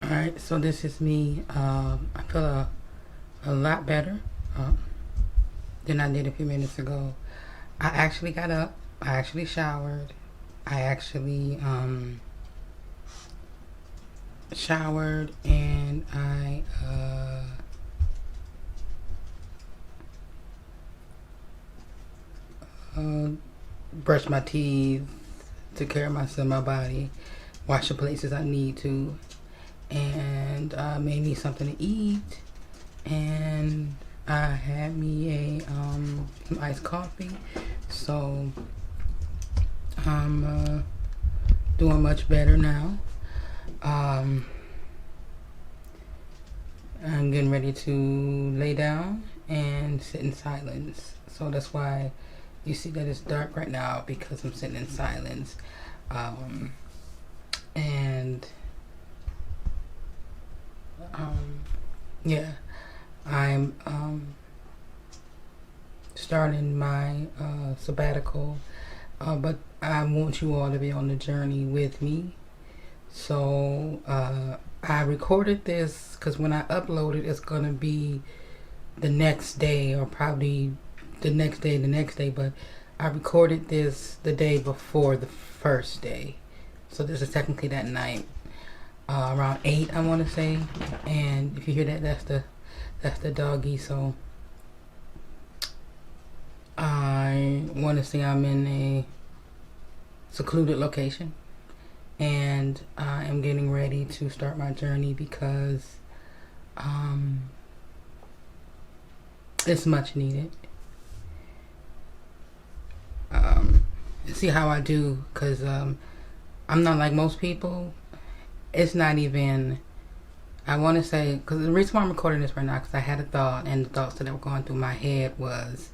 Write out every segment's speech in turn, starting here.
Alright, so this is me. I feel a lot better than I did a few minutes ago. I actually got up. I actually showered. I actually showered and I brushed my teeth, took care of myself, my body, washed the places I need to, and made me something to eat, and I had me a some iced coffee. So I'm doing much better now. I'm getting ready to lay down and sit in silence. So that's why you see that it's dark right now, because I'm sitting in silence. Yeah, I'm starting my sabbatical, but I want you all to be on the journey with me. So I recorded this because when I upload it, it's gonna be the next day, or probably the next day, but I recorded this the day before the first day. So this is technically that night, around 8, I want to say. And if you hear that, that's the doggy. So I want to say I'm in a secluded location, and I am getting ready to start my journey because it's much needed. See how I do, because I'm not like most people. It's not even, I want to say, because the reason why I'm recording this right now, because I had a thought, and the thoughts that were going through my head was,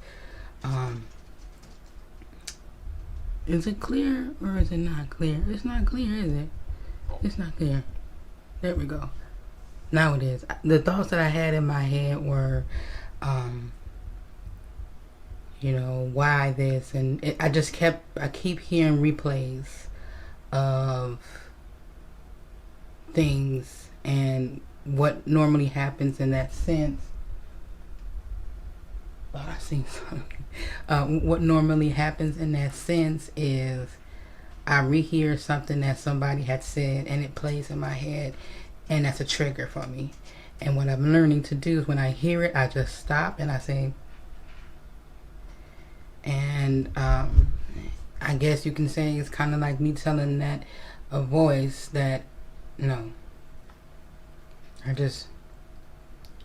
is it clear or is it not clear? It's not clear, is it? It's not clear. There we go. Now it is. The thoughts that I had in my head were, why this? And I keep hearing replays of things and what normally happens in that sense. Oh, I seen something. What normally happens in that sense is I rehear something that somebody had said, and it plays in my head, and that's a trigger for me. And what I'm learning to do is when I hear it, I just stop and I say, and I guess you can say it's kind of like me telling that a voice that no, and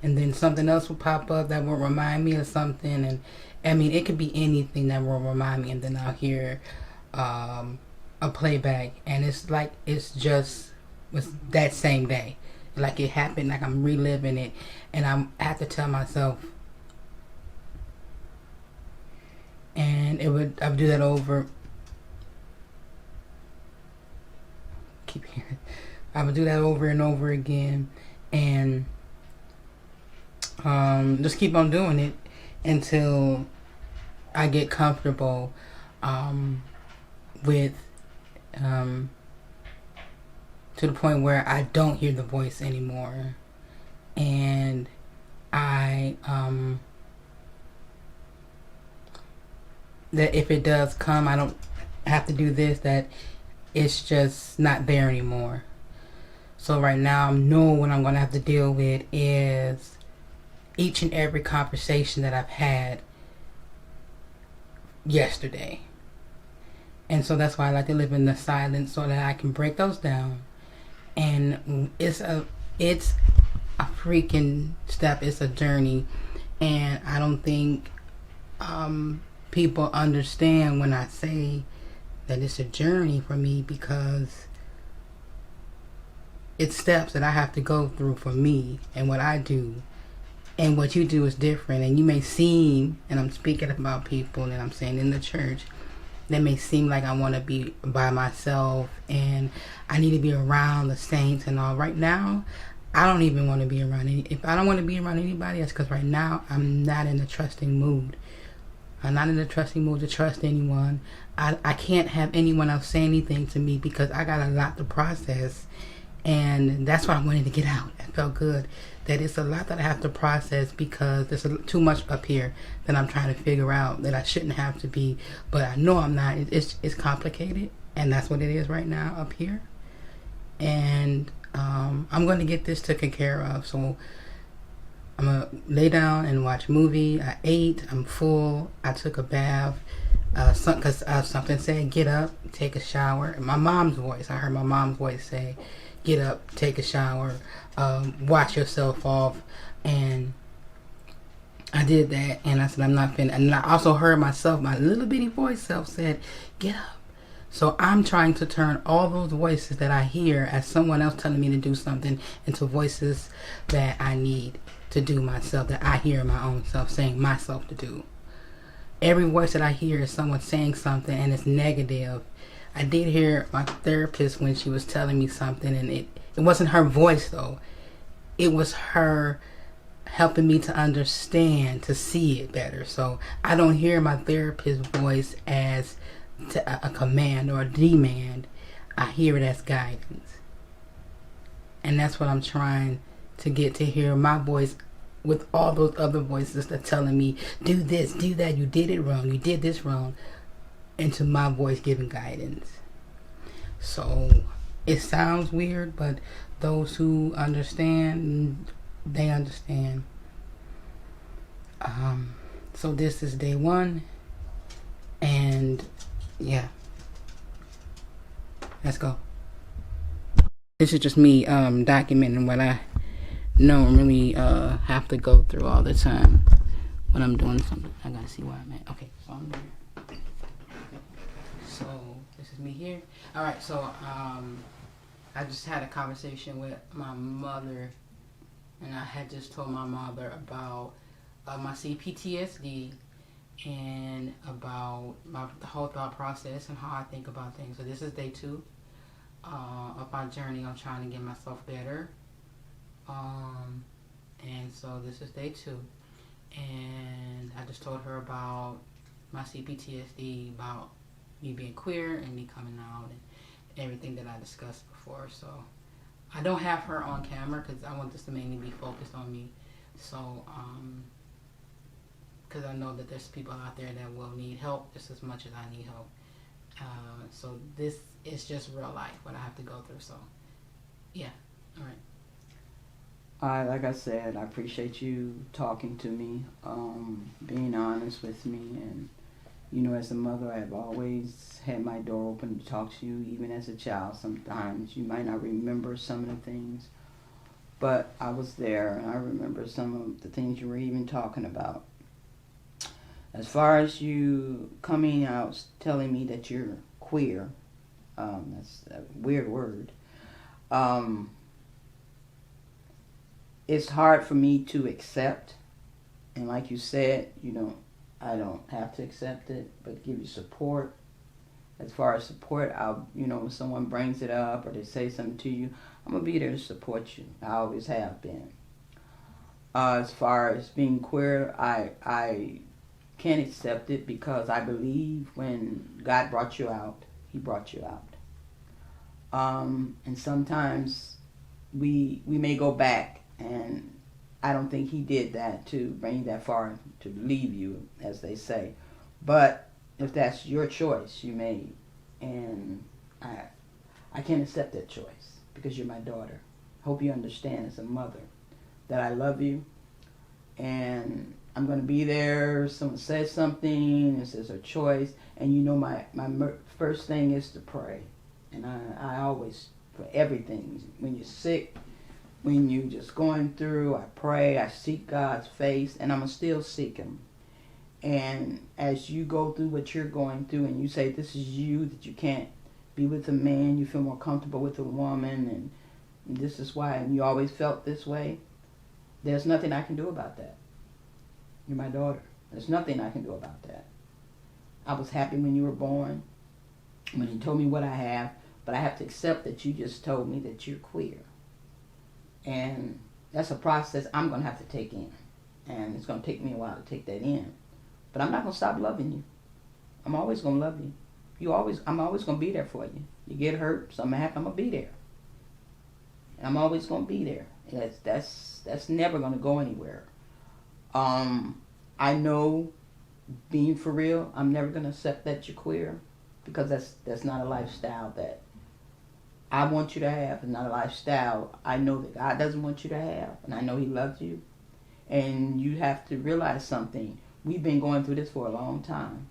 then something else will pop up that will remind me of something. And I mean, it could be anything that will remind me, and then I'll hear a playback, and it's like it's that same day, like it happened, like I'm reliving it, and I have to tell myself, and I would do that over. Keep hearing. I would do that over and over again, and just keep on doing it until I get comfortable with to the point where I don't hear the voice anymore, and I that if it does come, I don't have to do this, that it's just not there anymore. So right now I know what I'm going to have to deal with is each and every conversation that I've had yesterday. And so that's why I like to live in the silence, so that I can break those down. And it's a freaking step. It's a journey. And I don't think people understand when I say that it's a journey for me, because it's steps that I have to go through for me and what I do. And what you do is different. And you may seem, and I'm speaking about people that I'm saying in the church, that may seem like I want to be by myself and I need to be around the saints and all. Right now, I don't even want to be around if I don't want to be around anybody, that's because right now I'm not in the trusting mood. I'm not in the trusting mood to trust anyone. I can't have anyone else say anything to me because I got a lot to process. And that's what I wanted to get out. It felt good. That it's a lot that I have to process because there's too much up here that I'm trying to figure out that I shouldn't have to be. But I know I'm not. It's complicated. And that's what it is right now up here. And I'm going to get this taken care of. So I'm going to lay down and watch a movie. I ate. I'm full. I took a bath. Because something said, get up, take a shower. And my mom's voice. I heard my mom's voice say, get up, take a shower, wash yourself off. And I did that. And I said, I'm not finna. And I also heard myself, my little bitty voice self said, get up. So I'm trying to turn all those voices that I hear as someone else telling me to do something into voices that I need to do myself, that I hear my own self saying myself to do. Every voice that I hear is someone saying something and it's negative. I did hear my therapist when she was telling me something, and it wasn't her voice though. It was her helping me to understand, to see it better. So I don't hear my therapist's voice as a command or a demand. I hear it as guidance. And that's what I'm trying to get to hear, my voice with all those other voices that telling me, do this, do that, you did it wrong, you did this wrong, into my voice giving guidance. So it sounds weird, but those who understand, they understand. So this is day 1, and yeah, let's go. This is just me documenting what I normally have to go through all the time when I'm doing something. I gotta see where I'm at. Okay, so I'm here. So this is me here. All right, so I just had a conversation with my mother, and I had just told my mother about my CPTSD and about the whole thought process and how I think about things. So this is day 2 of my journey. I'm trying to get myself better. And so this is day 2, and I just told her about my CPTSD, about me being queer and me coming out and everything that I discussed before. So I don't have her on camera because I want this to mainly be focused on me. So because I know that there's people out there that will need help just as much as I need help. So this is just real life, what I have to go through. So yeah, all right. Like I said, I appreciate you talking to me, being honest with me, and you know, as a mother, I've always had my door open to talk to you, even as a child. Sometimes you might not remember some of the things, but I was there, and I remember some of the things you were even talking about. As far as you coming out telling me that you're queer, that's a weird word. It's hard for me to accept, and like you said, I don't have to accept it, but give you support. As far as support, when someone brings it up or they say something to you, I'm gonna be there to support you. I always have been. As far as being queer, I can't accept it because I believe when God brought you out, He brought you out. And sometimes we may go back. And I don't think He did that to bring you that far, to leave you, as they say. But if that's your choice, you made. And I can't accept that choice because you're my daughter. Hope you understand as a mother that I love you. And I'm going to be there. Someone says something, this is her choice. And my first thing is to pray. And I always, for everything, when you're sick, when you just going through, I pray, I seek God's face, and I'm going to still seek Him. And as you go through what you're going through, and you say this is you, that you can't be with a man, you feel more comfortable with a woman, and this is why, and you always felt this way, there's nothing I can do about that. You're my daughter. There's nothing I can do about that. I was happy when you were born, when you told me what I have, but I have to accept that you just told me that you're queer. And that's a process I'm going to have to take in. And it's going to take me a while to take that in. But I'm not going to stop loving you. I'm always going to love you. I'm always going to be there for you. You get hurt, something happen, I'm going to be there. and I'm always going to be there. That's never going to go anywhere. I know, being for real, I'm never going to accept that you're queer, because that's not a lifestyle that I want you to have. It's not a lifestyle I know that God doesn't want you to have, and I know He loves you. And you have to realize something. We've been going through this for a long time.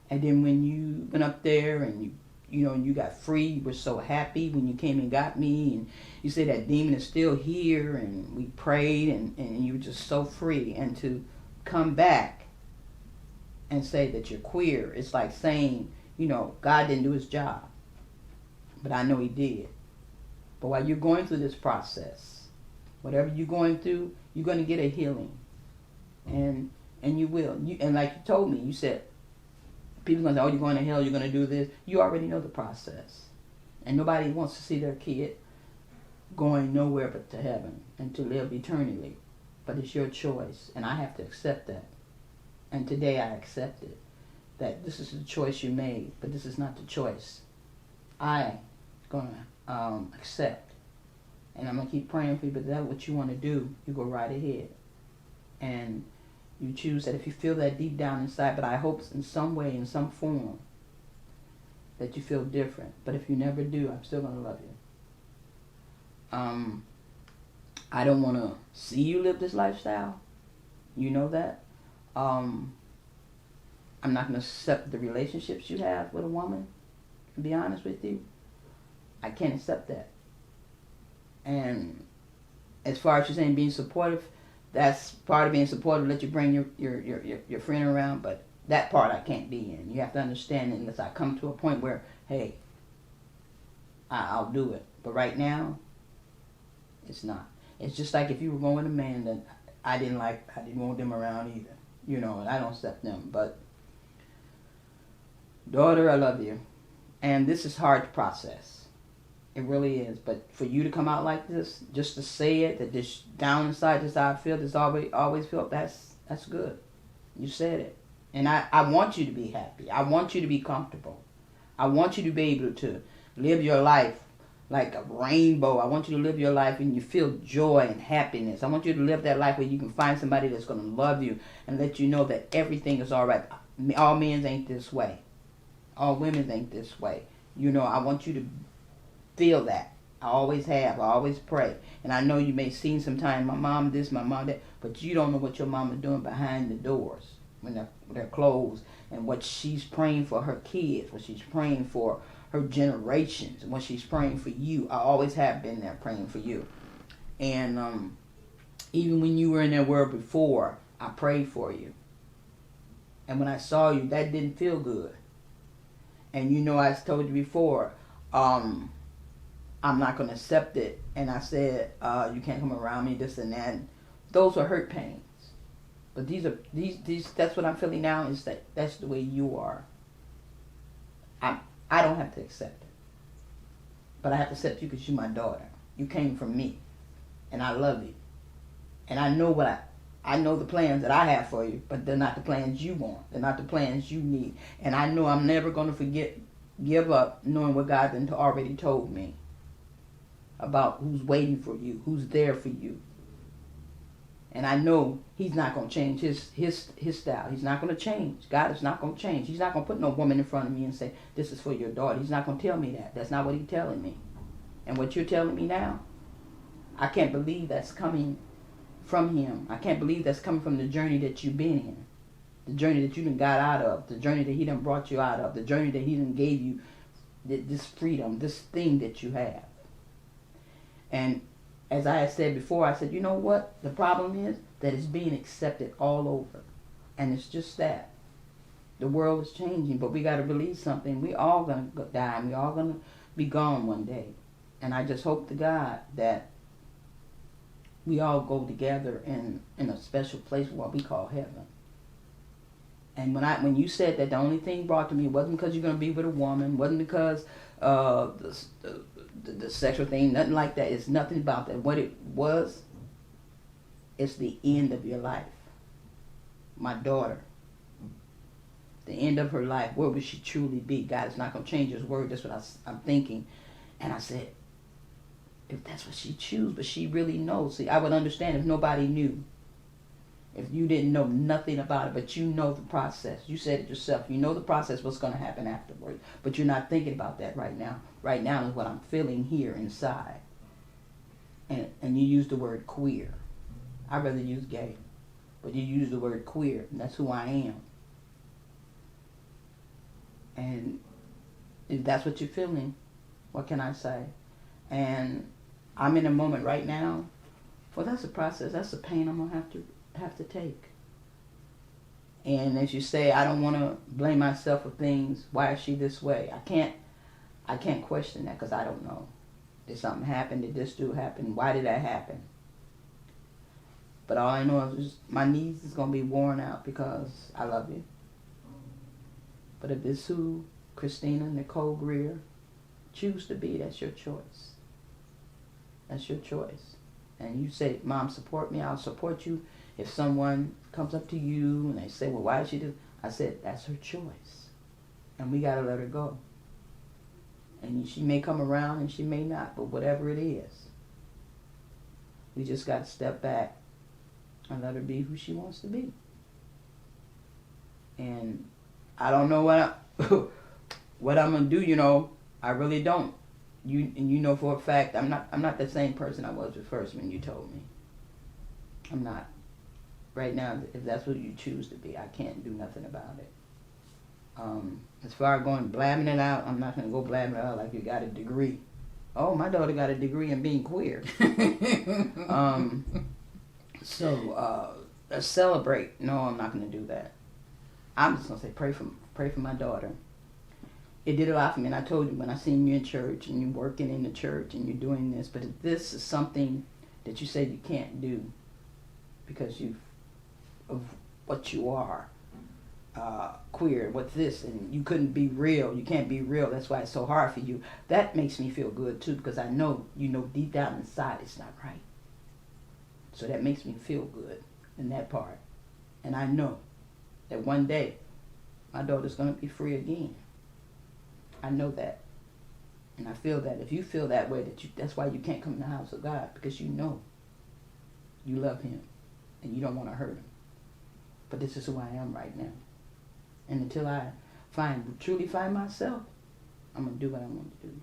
And then when you went up there and you got free, you were so happy when you came and got me, and you said that demon is still here, and we prayed, and you were just so free. And to come back and say that you're queer, it's like saying, God didn't do His job. But I know He did. But while you're going through this process, whatever you're going through, you're going to get a healing. And you will. And like you told me, you said, people are going to say, oh, you're going to hell, you're going to do this. You already know the process. And nobody wants to see their kid going nowhere but to heaven and to live eternally. But it's your choice. And I have to accept that. And today I accept it. That this is the choice you made, but this is not the choice I'm going to accept. And I'm going to keep praying for you, but that's what you want to do. You go right ahead. And you choose that if you feel that deep down inside, but I hope in some way, in some form, that you feel different. But if you never do, I'm still going to love you. I don't want to see you live this lifestyle. You know that. I'm not going to accept the relationships you have with a woman, to be honest with you. I can't accept that. And as far as you're saying being supportive, that's part of being supportive, let you bring your friend around, but that part I can't be in. You have to understand, unless I come to a point where, hey, I'll do it. But right now, it's not. It's just like if you were going with a man that I didn't want them around either. And I don't accept them. But daughter, I love you. And this is hard to process. It really is. But for you to come out like this, just to say it, that this down inside, this how I feel, this always felt, that's good. You said it. And I want you to be happy. I want you to be comfortable. I want you to be able to live your life like a rainbow. I want you to live your life and you feel joy and happiness. I want you to live that life where you can find somebody that's going to love you and let you know that everything is all right. All men ain't this way. All women ain't this way. I want you to feel that. I always have. I always pray. And I know you may see sometimes my mom this, my mom that, but you don't know what your mama doing behind the doors when they're closed, and what she's praying for her kids, what she's praying for her generations, and what she's praying for you. I always have been there praying for you. And even when you were in that world before, I prayed for you. And when I saw you, that didn't feel good. And I told you before, I'm not going to accept it. And I said, you can't come around me, this and that. Those are hurt pains. But these that's what I'm feeling now, is that that's the way you are. I don't have to accept it. But I have to accept you because you're my daughter. You came from me. And I love you. And I know I know the plans that I have for you, but they're not the plans you want. They're not the plans you need. And I know I'm never going to give up knowing what God already told me about who's waiting for you, who's there for you. And I know He's not going to change his style. He's not going to change. God is not going to change. He's not going to put no woman in front of me and say, this is for your daughter. He's not going to tell me that. That's not what He's telling me. And what you're telling me now, I can't believe that's coming from Him. I can't believe that's coming from the journey that you've been in. The journey that you done got out of. The journey that He done brought you out of. The journey that He done gave you this freedom, this thing that you have. And as I had said before, I said, you know what? The problem is that it's being accepted all over. And it's just that. The world is changing, but we got to believe something. We all going to die, and we all going to be gone one day. And I just hope to God that we all go together in a special place, what we call heaven. And when you said that, the only thing brought to me wasn't because you're going to be with a woman, wasn't because the sexual thing, nothing like that. It's nothing about that. What it was, it's the end of your life. My daughter, the end of her life, where would she truly be? God is not going to change His word. That's what I'm thinking. And I said, if that's what she chooses, but she really knows. See, I would understand if nobody knew. If you didn't know nothing about it, but you know the process. You said it yourself. You know the process, what's going to happen afterwards. But you're not thinking about that right now. Right now is what I'm feeling here inside. And you use the word queer. I'd rather use gay. But you use the word queer, and that's who I am. And if that's what you're feeling, what can I say? And I'm in a moment right now. Well, that's a process. That's a pain I'm going to have to take. And as you say, I don't want to blame myself for things. Why is she this way? I can't question that because I don't know. Did something happen? Did this do happen? Why did that happen? But all I know is my knees is going to be worn out because I love you. But if this who Christina Nicole Greer choose to be, that's your choice. That's your choice. And you say, Mom, support me. I'll support you. If someone comes up to you and they say, well, why did she do? I said, that's her choice. And we got to let her go. And she may come around and she may not, but whatever it is, we just got to step back and let her be who she wants to be. And I don't know what I'm going to do, I really don't. You know for a fact, I'm not the same person I was at first when you told me. I'm not. Right now, if that's what you choose to be, I can't do nothing about it. As far as going blabbing it out, I'm not going to go blabbing it out like you got a degree. Oh, my daughter got a degree in being queer. Let's celebrate. No, I'm not going to do that. I'm just going to say pray for my daughter. It did a lot for me, and I told you when I seen you in church and you working in the church and you're doing this, but if this is something that you said you can't do because of what you are, queer, what's this, and you couldn't be real, you can't be real, that's why it's so hard for you. That makes me feel good too, because I know deep down inside it's not right. So that makes me feel good in that part. And I know that one day my daughter's going to be free again. I know that. And I feel that if you feel that way, that's why you can't come in the house of God, because you know you love him and you don't want to hurt him. But this is who I am right now. And until I truly find myself, I'm going to do what I want to do.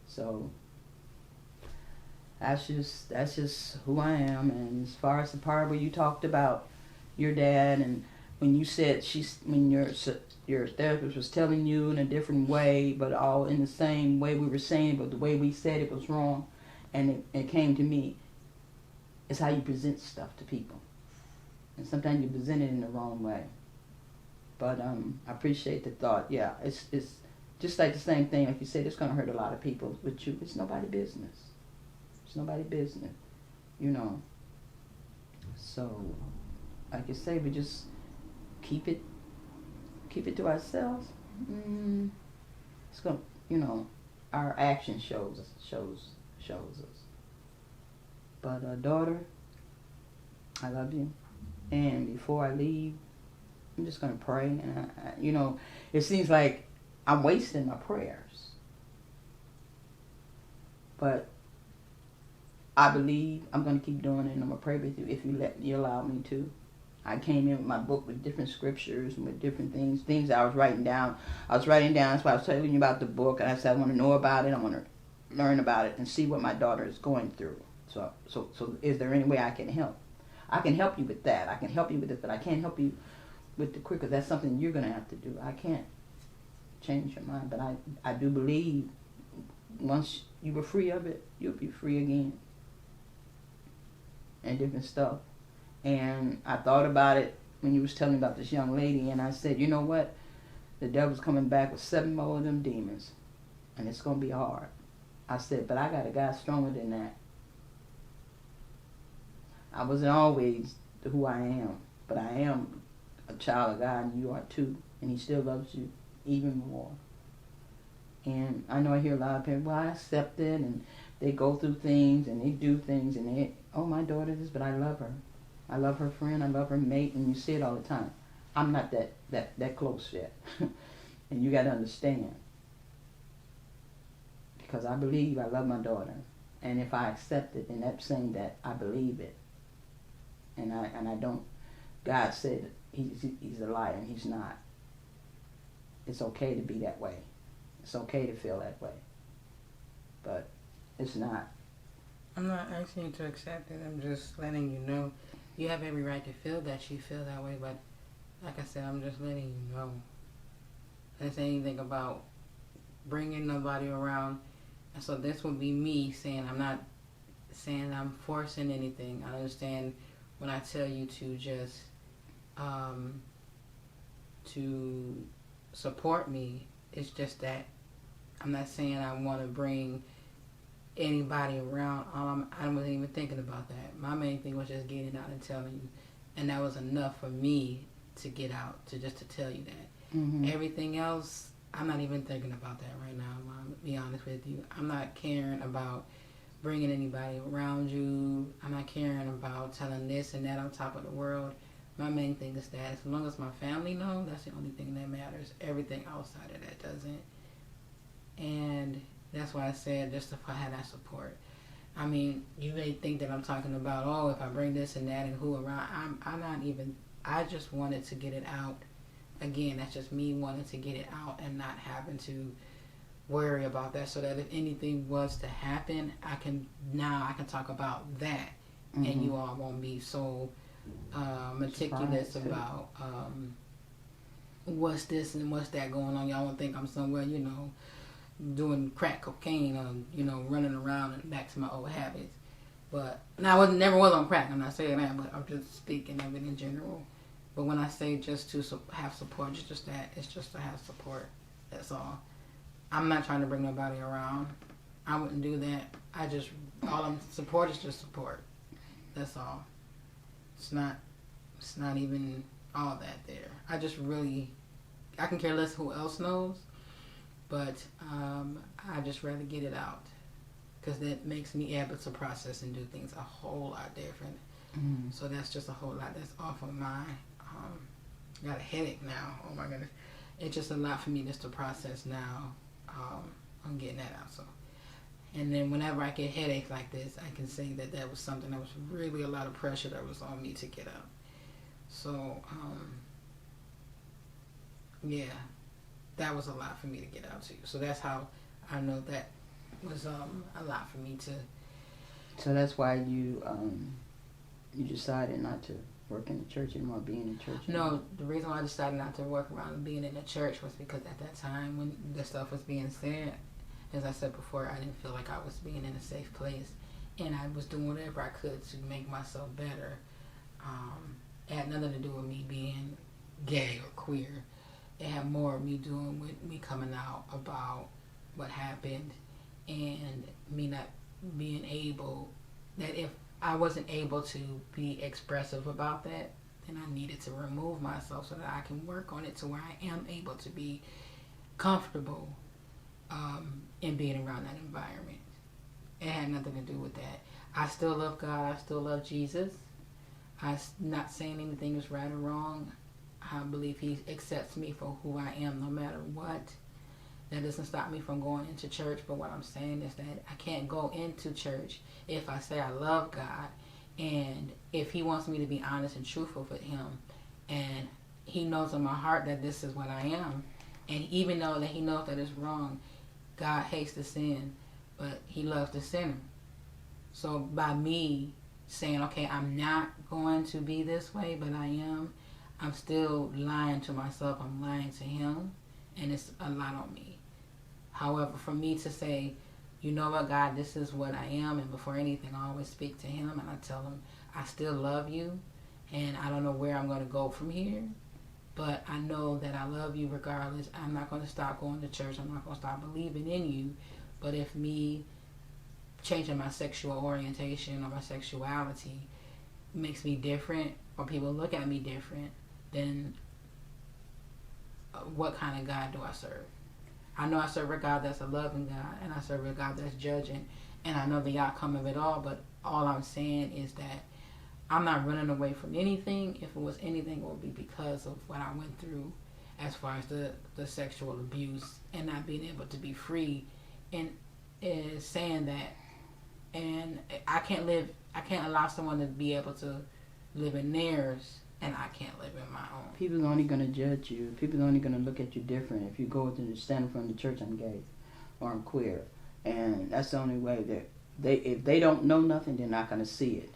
So that's just who I am. And as far as the part where you talked about your dad, and when you said when your therapist was telling you in a different way, but all in the same way we were saying, but the way we said it was wrong, and it came to me, it's how you present stuff to people. And sometimes you present it in the wrong way. But I appreciate the thought. Yeah, it's just like the same thing. Like you said, it's going to hurt a lot of people. But it's nobody's business. It's nobody's business, So, like you say, we just keep it to ourselves. It's going to, our action shows us. But daughter, I love you. And before I leave, I'm just going to pray. And, it seems like I'm wasting my prayers. But I believe I'm going to keep doing it, and I'm going to pray with you if you allow me to. I came in with my book with different scriptures and with different things I was writing down. That's why I was telling you about the book, and I said I want to know about it. I want to learn about it and see what my daughter is going through. So is there any way I can help? I can help you with that. I can help you with it, but I can't help you with the queer, because that's something you're going to have to do. I can't change your mind, but I do believe once you were free of it, you'll be free again. And different stuff. And I thought about it when you was telling me about this young lady, and I said, you know what? The devil's coming back with 7 more of them demons, and it's going to be hard. I said, but I got a guy stronger than that. I wasn't always who I am, but I am a child of God, and you are too, and he still loves you even more. And I know I hear a lot of people, well, I accept it, and they go through things, and they do things, and my daughter is, but I love her. I love her friend, I love her mate, and you see it all the time. I'm not that close yet. And you got to understand. because I believe I love my daughter. And if I accept it, then that's saying that I believe it. And I don't, God said he's a liar, and he's not. It's okay to be that way. It's okay to feel that way. But it's not. I'm not asking you to accept it. I'm just letting you know you have every right to feel that you feel that way. But like I said, I'm just letting you know. I didn't say anything about bringing nobody around. And so this would be me saying I'm not saying I'm forcing anything. I understand when I tell you to just to support me. It's just that I'm not saying I want to bring anybody around. I wasn't even thinking about that. My main thing was just getting out and telling you, and that was enough for me to get out to tell you that. Mm-hmm. Everything else, I'm not even thinking about that right now, Mom. To be honest with you, I'm not caring about bringing anybody around you. I'm not caring about telling this and that on top of the world. My main thing is that as long as my family knows, that's the only thing that matters. Everything outside of that doesn't. And that's why I said just if I had that support. I mean, you may think that I'm talking about, oh, if I bring this and that and who around. I'm not even, I just wanted to get it out. Again, that's just me wanting to get it out and not having to worry about that, so that if anything was to happen, I can talk about that. Mm-hmm. And you all won't be so meticulous about what's this and what's that going on. Y'all won't think I'm somewhere, doing crack cocaine or, running around and back to my old habits. But now I never was on crack. I'm not saying that, but I'm just speaking of it in general. But when I say just to have support, it's just that. It's just to have support. That's all. I'm not trying to bring nobody around. I wouldn't do that. Support is just support. That's all. It's not even all that there. I can care less who else knows, but I just rather get it out, because that makes me able to process and do things a whole lot different. Mm-hmm. So that's just a whole lot that's off of my, got a headache now. Oh my goodness. It's just a lot for me just to process now. I'm getting that out. So, and then whenever I get headaches like this, I can say that was something that was really a lot of pressure that was on me to get out. So, yeah, that was a lot for me to get out to you. So that's how I know that was a lot for me to. So that's why you decided not to work in the church anymore, being in the church anymore? No, the reason why I decided not to work around being in the church was because at that time when the stuff was being said, as I said before, I didn't feel like I was being in a safe place, and I was doing whatever I could to make myself better. It had nothing to do with me being gay or queer. It had more of me doing with me coming out about what happened, and me not being able, that if I wasn't able to be expressive about that, then I needed to remove myself so that I can work on it to where I am able to be comfortable in being around that environment. It had nothing to do with that. I still love God. I still love Jesus. I'm not saying anything is right or wrong. I believe He accepts me for who I am no matter what. That doesn't stop me from going into church, but what I'm saying is that I can't go into church if I say I love God, and if He wants me to be honest and truthful with Him, and He knows in my heart that this is what I am, and even though that He knows that it's wrong, God hates the sin, but He loves the sinner. So by me saying, okay, I'm not going to be this way, but I am, I'm still lying to myself, I'm lying to Him, and it's a lot on me. However, for me to say, you know what, God, this is what I am, and before anything, I always speak to Him, and I tell Him, I still love you, and I don't know where I'm going to go from here, but I know that I love you regardless. I'm not going to stop going to church. I'm not going to stop believing in you, but if me changing my sexual orientation or my sexuality makes me different, or people look at me different, then what kind of God do I serve? I know I serve a God that's a loving God, and I serve a God that's judging, and I know the outcome of it all, but all I'm saying is that I'm not running away from anything. If it was anything, it would be because of what I went through as far as the sexual abuse and not being able to be free. And is saying that, and I can't allow someone to be able to live in theirs, and I can't live in my own. People are only going to judge you. People are only going to look at you different if you go to stand in front of the church, I'm gay or I'm queer. And that's the only way that if they don't know nothing, they're not going to see it.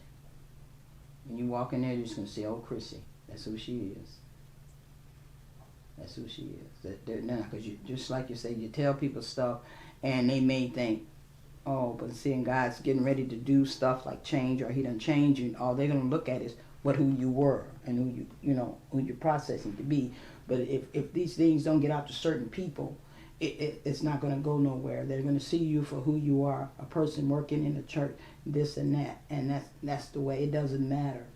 When you walk in there, you're just going to say, oh, Chrissy, that's who she is. That's who she is. Because you, just like you say, you tell people stuff, and they may think, oh, but seeing God's getting ready to do stuff like change, or he done changed you, all they're going to look at is who you were and who you're processing to be. But if these things don't get out to certain people, it's not going to go nowhere. They're going to see you for who you are, a person working in the church, this and that, and that's the way. It doesn't matter.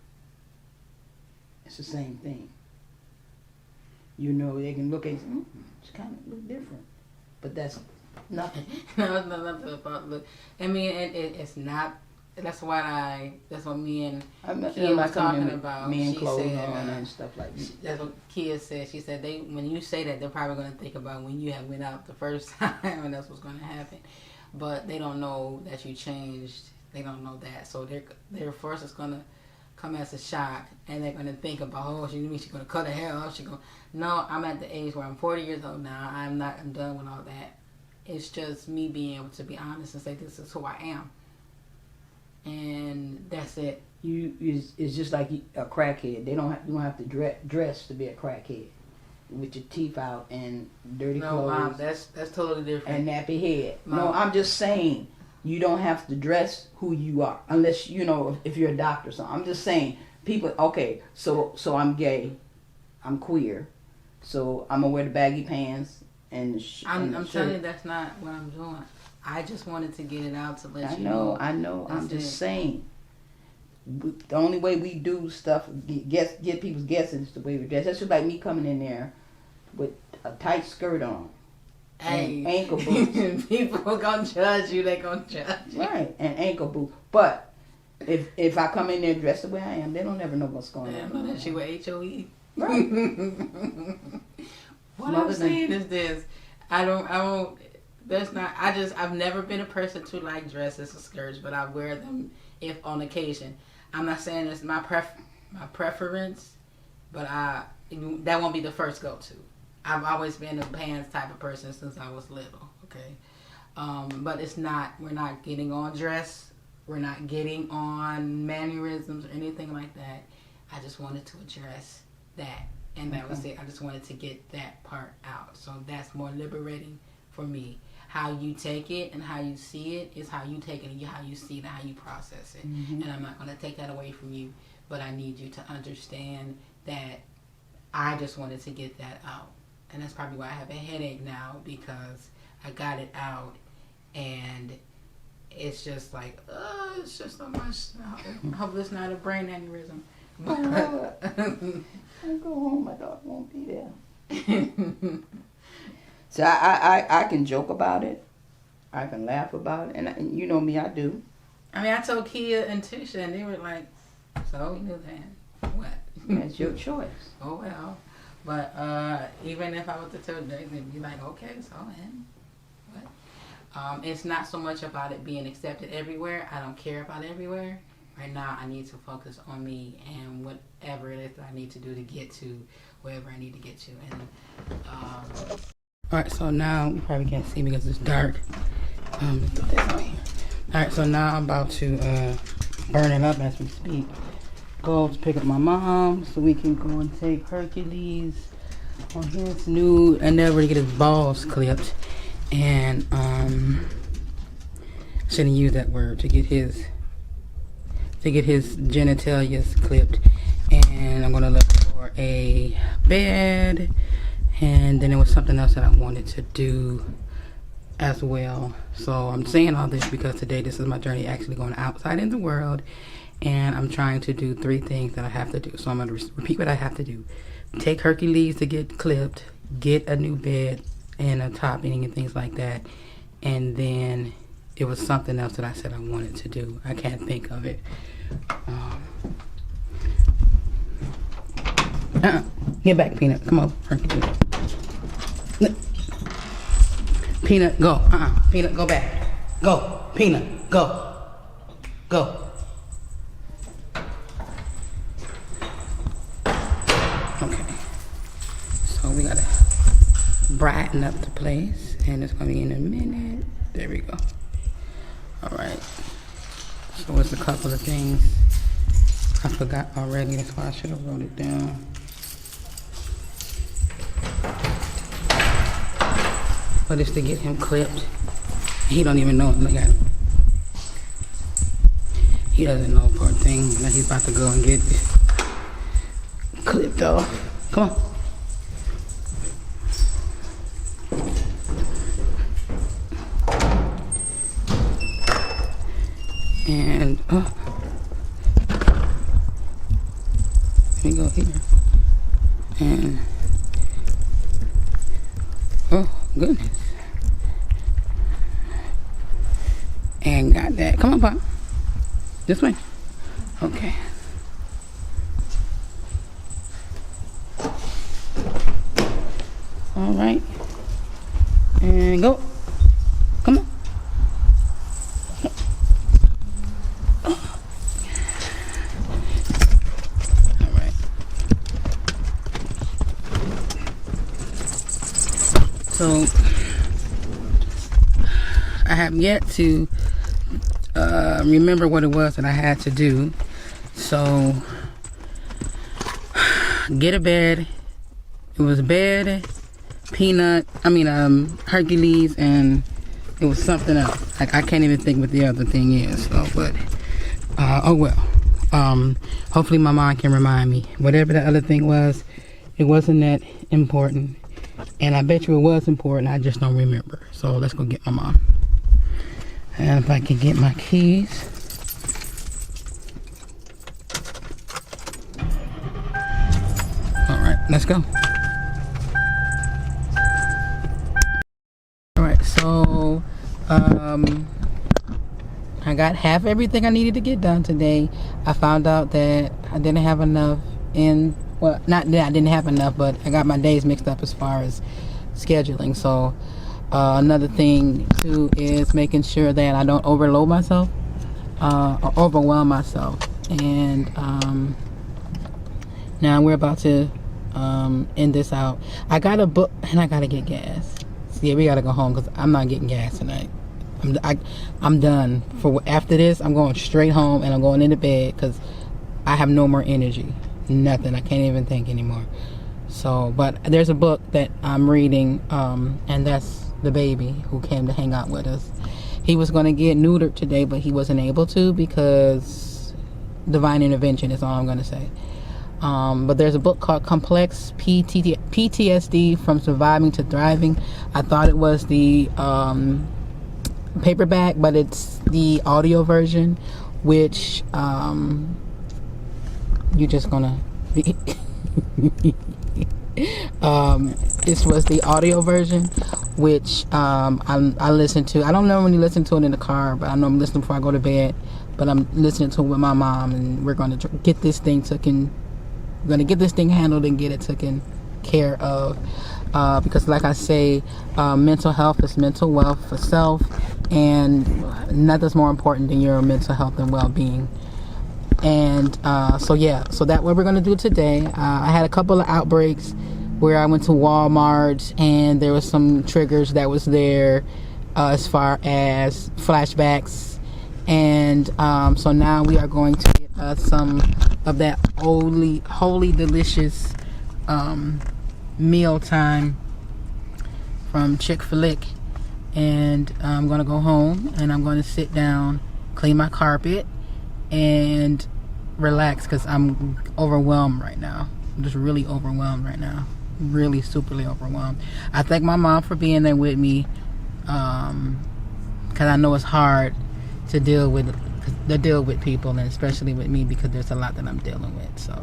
It's the same thing. They can look at it, it's kind of look different, but that's nothing. No, nothing about look. I mean, it's not. That's what me and Kia was talking about. Men she clothes said, on and stuff like that. That's what Kia said. She said when you say that, they're probably going to think about when you have went out the first time, and that's what's going to happen. But they don't know that you changed. They don't know that. So their first is going to come as a shock, and they're going to think about, oh, she's going to cut her hair off. No, I'm at the age where I'm 40 years old now. I'm done with all that. It's just me being able to be honest and say this is who I am. And that's it. It's just like a crackhead. You don't have to dress to be a crackhead, with your teeth out and dirty clothes. No, that's totally different. And nappy head. No, I'm just saying you don't have to dress who you are unless if you're a doctor or something. I'm just saying people. Okay, so I'm gay, I'm queer, so I'm gonna wear the baggy pants and I'm telling you that's not what I'm doing. I just wanted to get it out to let you know. I know. I'm just saying. The only way we do stuff, get people's guessing is the way we dress. That's just like me coming in there with a tight skirt on. Hey, and ankle boots. People gonna judge you. They gonna judge you. Right, and ankle boots. But if I come in there dressed the way I am, they don't ever know what's going on. They know that she wear HOE. Right. What I'm saying is this. I don't. That's not. I've never been a person to like dresses or skirts, but I wear them if on occasion. I'm not saying it's my preference, but that won't be the first go-to. I've always been a pants type of person since I was little. Okay, but it's not. We're not getting on dress. We're not getting on mannerisms or anything like that. I just wanted to address that, and that was it. I just wanted to get that part out. So that's more liberating for me. How you take it and how you see it is how you take it and how you see it and how you process it. Mm-hmm. And I'm not going to take that away from you, but I need you to understand that I just wanted to get that out. And that's probably why I have a headache now, because I got it out and it's just like, it's just so much. I hope it's not a brain aneurysm. I go home, my dog won't be there. So I can joke about it. I can laugh about it. And you know me, I do. I mean, I told Kia and Tisha, and they were like, so you knew that. What? That's your choice. Oh, well. But even if I was to tell them, they'd be like, okay, so and what? It's not so much about it being accepted everywhere. I don't care about everywhere. Right now, I need to focus on me and whatever it is that I need to do to get to wherever I need to get to. And alright, so now you probably can't see me because it's dark. Alright, so now I'm about to burn it up as we speak. Go to pick up my mom so we can go and take Hercules on his new endeavor to get his balls clipped. And shouldn't use that word, to get his genitalia clipped. And I'm gonna look for a bed. And then there was something else that I wanted to do as well. So I'm saying all this because today this is my journey actually going outside in the world. And I'm trying to do 3 things that I have to do. So I'm going to repeat what I have to do. Take Hercules to get clipped. Get a new bed and a topping and things like that. And then it was something else that I said I wanted to do. I can't think of it. Get back, Peanut. Come on, Hercules. Peanut, go. Peanut, go back. Go. Peanut. Go. Go. Okay. So we gotta brighten up the place, and it's gonna be in a minute. There we go. All right. So it's a couple of things I forgot already. That's why I should have wrote it down. But it's to get him clipped. He don't even know it. Look at him. He doesn't know, poor thing, that he's about to go and get clipped off. Come on. And let me go here. And oh goodness. And got that. Come on, Pop. This way. Okay. All right. And go. Come on. All right. So I have yet to remember what it was that I had to do. So get a bed. It was bed, peanut, Hercules, and it was something else. Like I can't even think what the other thing is. So, but oh well. Hopefully my mom can remind me. Whatever the other thing was, it wasn't that important. And I bet you it was important. I just don't remember. So let's go get my mom. And if I can get my keys. All right, let's go. All right, so I got half everything I needed to get done today. I found out that I didn't have enough well, not that I didn't have enough, but I got my days mixed up as far as scheduling. So another thing too is making sure that I don't overload myself or overwhelm myself. And now we're about to end this out. I got a book and I gotta get gas. See, we gotta go home because I'm not getting gas tonight. I'm done. For after this, I'm going straight home and I'm going into bed because I have no more energy. Nothing. I can't even think anymore. So, but there's a book that I'm reading, and that's the baby who came to hang out with us. He was going to get neutered today, but he wasn't able to because divine intervention is all I'm going to say. But there's a book called Complex PTSD from Surviving to Thriving. I thought it was the paperback, but it's the audio version, which you're just gonna this was the audio version, which I listened to. I don't know when you listen to it in the car, but I know I'm listening before I go to bed. But I'm listening to it with my mom, and we're gonna get this thing handled and get it taken care of. Because like I say, mental health is mental wealth for self, and nothing's more important than your mental health and well-being. And so that's what we're going to do today. I had a couple of outbreaks where I went to Walmart and there was some triggers that was there as far as flashbacks. And so now we are going to get some of that holy delicious meal time from Chick-fil-A. And I'm going to go home and I'm going to sit down, clean my carpet, and relax because I'm overwhelmed right now. I'm just really overwhelmed right now. Really superly overwhelmed. I thank my mom for being there with me because I know it's hard to deal with people, and especially with me because there's a lot that I'm dealing with. So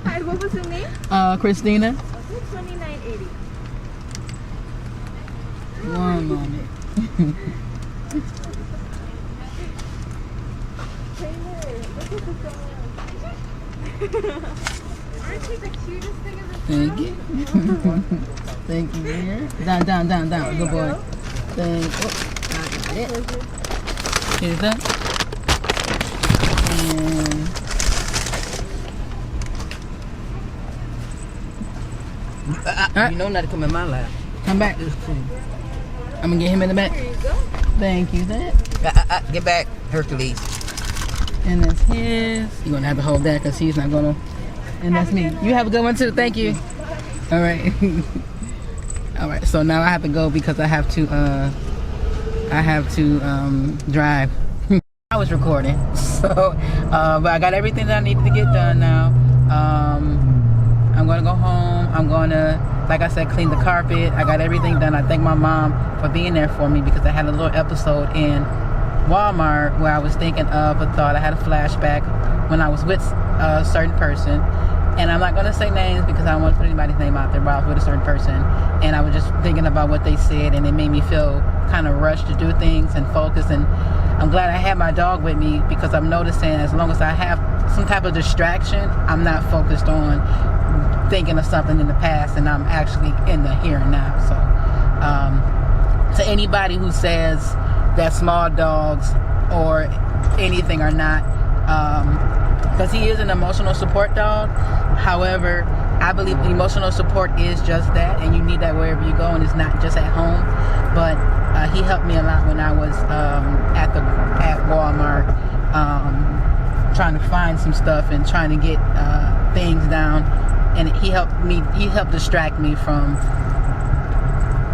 Hi, what was the name? Christina. Okay, $29.80. One moment. Aren't you the cutest thing in the Thank you. Thank you, dear. Down. Good boy. Thank you. I got it. Here's that. And you know not to come in my lap. Come back. I'm gonna get him in the back. There you go. Thank you, that. Get back, Hercules. And that's his. You're gonna have to hold that because he's not gonna. And that's me. You have a good one too. Thank you. All right. All right. So now I have to go because I have to drive. I was recording, so but I got everything that I needed to get done now. I'm gonna go home. I'm gonna, like I said, clean the carpet. I got everything done. I thank my mom for being there for me because I had a little episode in Walmart where I was thinking of a thought. I had a flashback when I was with a certain person, and I'm not gonna say names because I don't want to put anybody's name out there, but I was with a certain person, and I was just thinking about what they said, and it made me feel kind of rushed to do things and focus. And I'm glad I had my dog with me because I'm noticing as long as I have some type of distraction, I'm not focused on thinking of something in the past, and I'm actually in the here and now. So to anybody who says that small dogs or anything are not, because he is an emotional support dog. However, I believe emotional support is just that, and you need that wherever you go, and it's not just at home. But he helped me a lot when I was at Walmart, trying to find some stuff and trying to get things down, and he helped distract me from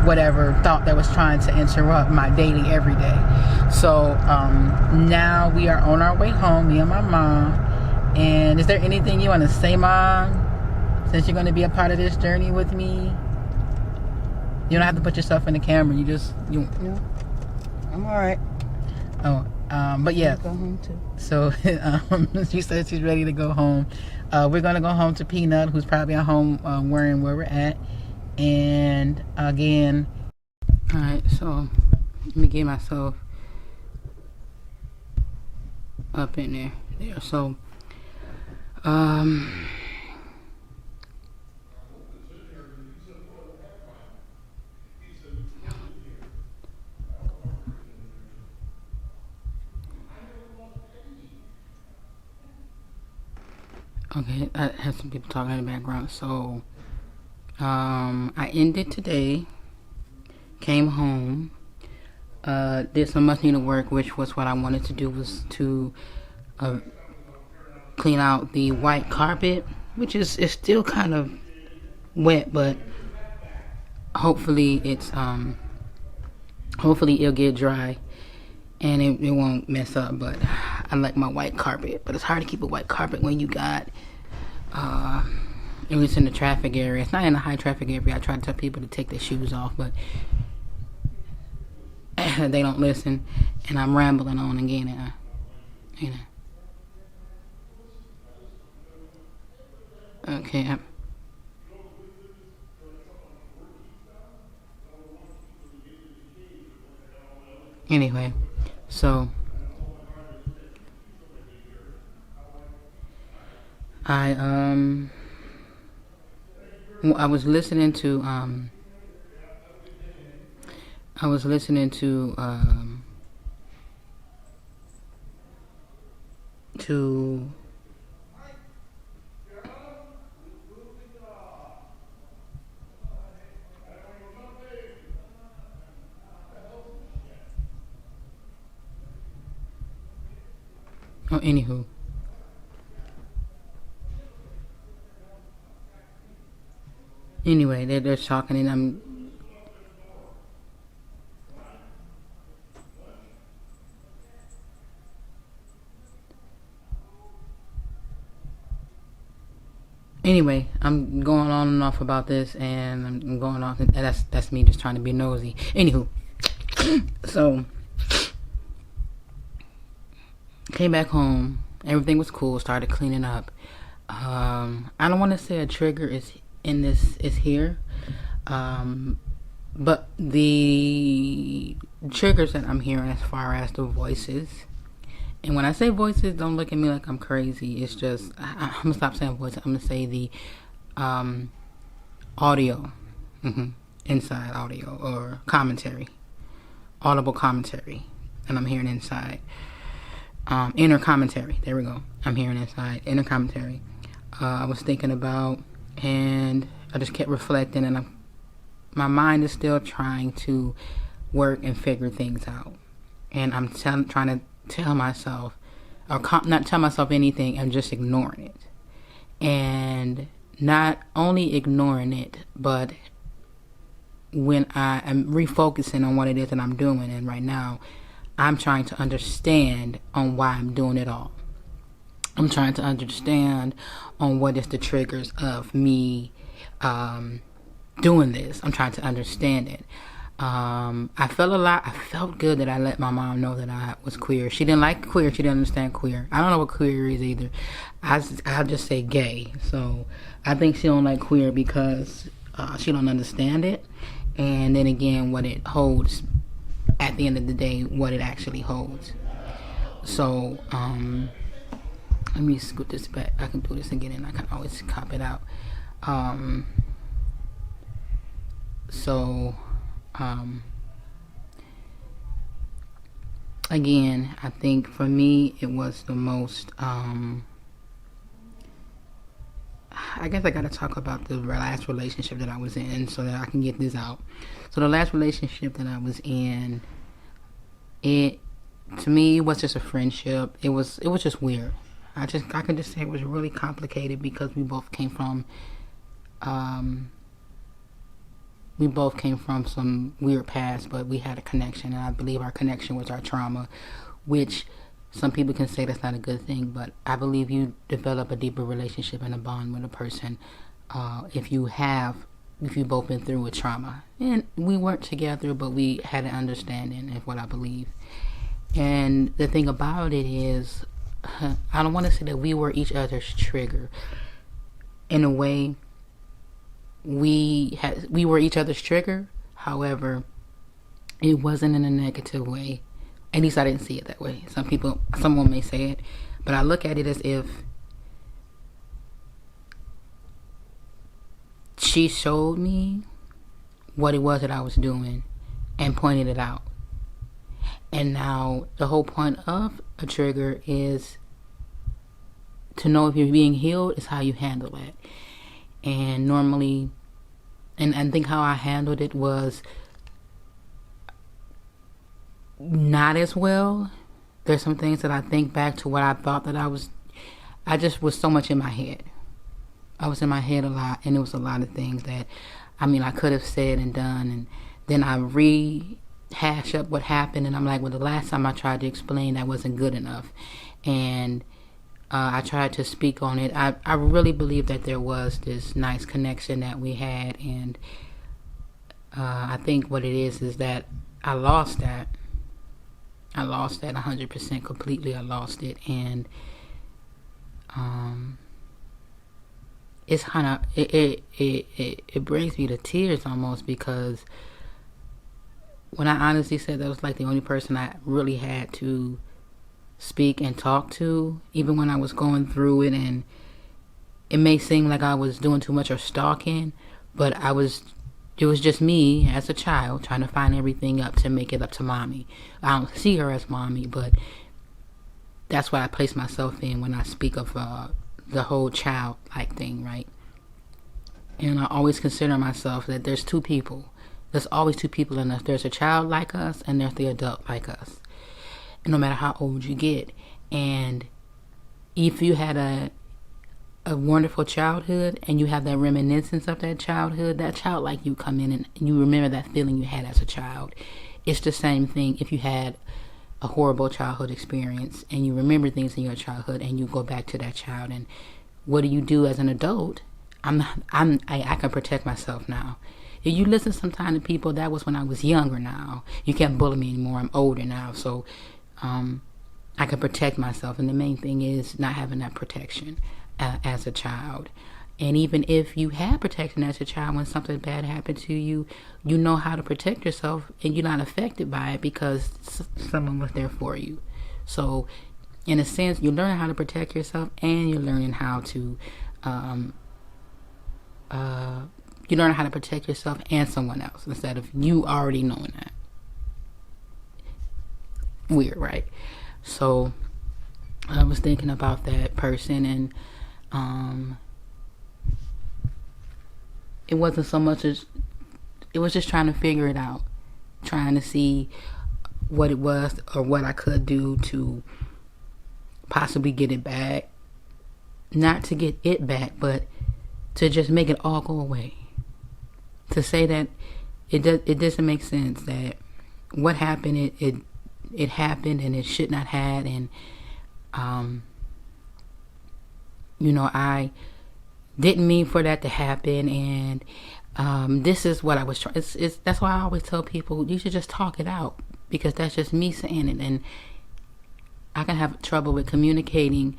whatever thought that was trying to interrupt my daily everyday. So now we are on our way home, me and my mom. And is there anything you want to say, Mom, since you're going to be a part of this journey with me? You don't have to put yourself in the camera. You No, I'm all right. Oh, but yeah. Go home too. So she said she's ready to go home. We're gonna go home to Peanut, who's probably at home worrying where we're at. And again, all right. So let me get myself up in there. So okay, I have some people talking in the background. So I ended today, came home, did some much needed work, which was what I wanted to do, was to clean out the white carpet, which is still kind of wet, but hopefully it'll get dry and it won't mess up. But I like my white carpet, but it's hard to keep a white carpet when you got it was in the traffic area. It's not in a high traffic area. I try to tell people to take their shoes off, but they don't listen, and I'm rambling on again, you know. Okay. Anyway, so I was listening to anywho. Anyway, they're talking, and I'm going on and off about this, and I'm going off, and that's me just trying to be nosy. Anywho, so came back home, everything was cool, started cleaning up. I don't want to say a trigger is here, but the triggers that I'm hearing as far as the voices And when I say voices, don't look at me like I'm crazy. It's just, I'm going to stop saying voices. I'm going to say the audio. Inside audio or commentary. Audible commentary. And I'm hearing inside. Inner commentary. There we go. I'm hearing inside. Inner commentary. I was thinking about, and I just kept reflecting, and my mind is still trying to work and figure things out. And I'm trying to tell myself, or not tell myself anything, I'm just ignoring it. And not only ignoring it, but when I am refocusing on what it is that I'm doing, and right now, I'm trying to understand on why I'm doing it all. I'm trying to understand on what is the triggers of me doing this. I'm trying to understand it. I felt good that I let my mom know that I was queer. She didn't like queer. She didn't understand queer. I don't know what queer is either. I'll just say gay. So I think she don't like queer because she don't understand it. And then again, what it holds at the end of the day, what it actually holds. So, let me scoot this back. I can do this again and I can always cop it out. Again, I think for me, it was the most, I guess I gotta talk about the last relationship that I was in so that I can get this out. So the last relationship that I was in, to me, it was just a friendship. It was just weird. I can just say it was really complicated because we both came from some weird past, but we had a connection, and I believe our connection was our trauma, which some people can say that's not a good thing, but I believe you develop a deeper relationship and a bond with a person if you've both been through a trauma. And we weren't together, but we had an understanding of what I believe. And the thing about it is, I don't want to say that we were each other's trigger. In a way, we were each other's trigger. However, it wasn't in a negative way. At least I didn't see it that way. Someone may say it, but I look at it as if she showed me what it was that I was doing and pointed it out. And now the whole point of a trigger is to know if you're being healed is how you handle it. And normally, and I think how I handled it was not as well. There's some things that I think back to what I thought that I just was so much in my head. I was in my head a lot, and it was a lot of things that, I could have said and done, and then I rehash up what happened, and I'm like, well, the last time I tried to explain, that wasn't good enough. And I tried to speak on it. I really believe that there was this nice connection that we had, and I think what it is that I lost that. I lost that 100% completely. I lost it, and it's kind of it brings me to tears almost, because when I honestly said that was like the only person I really had to speak and talk to, even when I was going through it, and it may seem like I was doing too much or stalking, but it was just me as a child trying to find everything up to make it up to mommy. I don't see her as mommy, but that's what I place myself in when I speak of the whole child-like thing, right? And I always consider myself that there's two people. There's always two people in us. There's a child like us, and there's the adult like us. And no matter how old you get. And if you had a wonderful childhood and you have that reminiscence of that childhood, that child like you come in and you remember that feeling you had as a child. It's the same thing if you had a horrible childhood experience and you remember things in your childhood and you go back to that child. And what do you do as an adult? I can protect myself now. If you listen sometime to people, that was when I was younger now. You can't bully me anymore. I'm older now. So I can protect myself. And the main thing is not having that protection as a child. And even if you had protection as a child, when something bad happened to you, you know how to protect yourself and you're not affected by it because someone was there for you. So in a sense, you're learning how to protect yourself, and you're learning how to you learn how to protect yourself and someone else instead of you already knowing that. Weird, right? So I was thinking about that person, and it wasn't so much as, it was just trying to figure it out, trying to see what it was or what I could do to possibly get it back. Not to get it back, but to just make it all go away. To say that it doesn't make sense, that what happened, it happened and it should not have, and I didn't mean for that to happen, and this is what I was trying. That's why I always tell people, you should just talk it out, because that's just me saying it, and I can have trouble with communicating.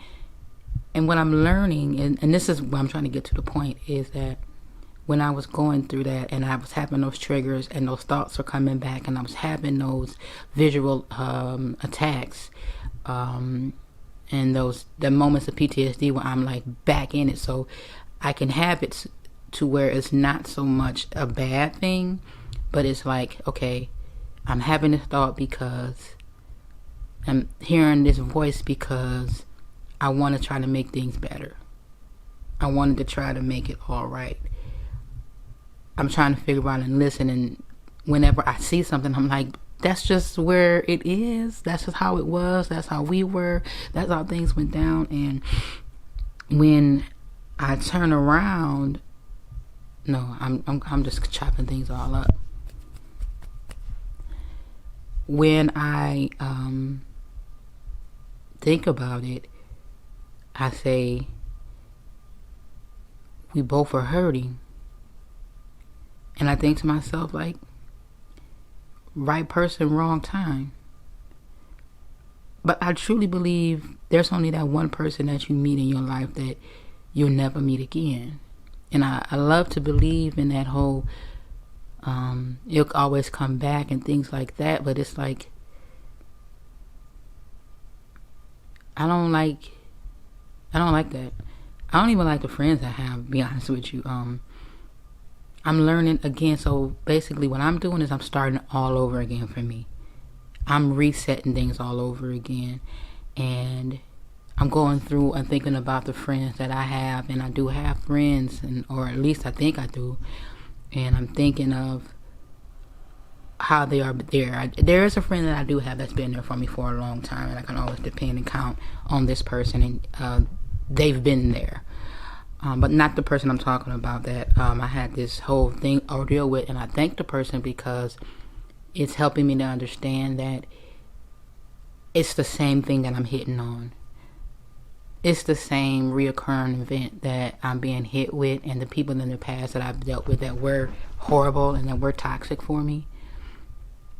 And what I'm learning, and this is what I'm trying to get to the point, is that when I was going through that and I was having those triggers and those thoughts were coming back and I was having those visual attacks, and the moments of PTSD where I'm like back in it, so I can have it to where it's not so much a bad thing, but it's like, okay, I'm having this thought because I'm hearing this voice because I want to try to make things better. I wanted to try to make it all right. I'm trying to figure out and listen, and whenever I see something, I'm like, that's just where it is. That's just how it was. That's how we were. That's how things went down. And when I turn around, no, I'm just chopping things all up. When I think about it, I say, we both are hurting. And I think to myself, like, right person, wrong time. But I truly believe there's only that one person that you meet in your life that you'll never meet again. And I love to believe in that whole, you'll always come back and things like that. But it's like, I don't like that. I don't even like the friends I have, to be honest with you. I'm learning again. So basically what I'm doing is I'm starting all over again for me. I'm resetting things all over again. And I'm going through and thinking about the friends that I have. And I do have friends, or at least I think I do. And I'm thinking of how they are there. There is a friend that I do have that's been there for me for a long time. And I can always depend and count on this person. And they've been there. But not the person I'm talking about that I had this whole thing ordeal with. And I thank the person because it's helping me to understand that it's the same thing that I'm hitting on. It's the same reoccurring event that I'm being hit with, and the people in the past that I've dealt with that were horrible and that were toxic for me.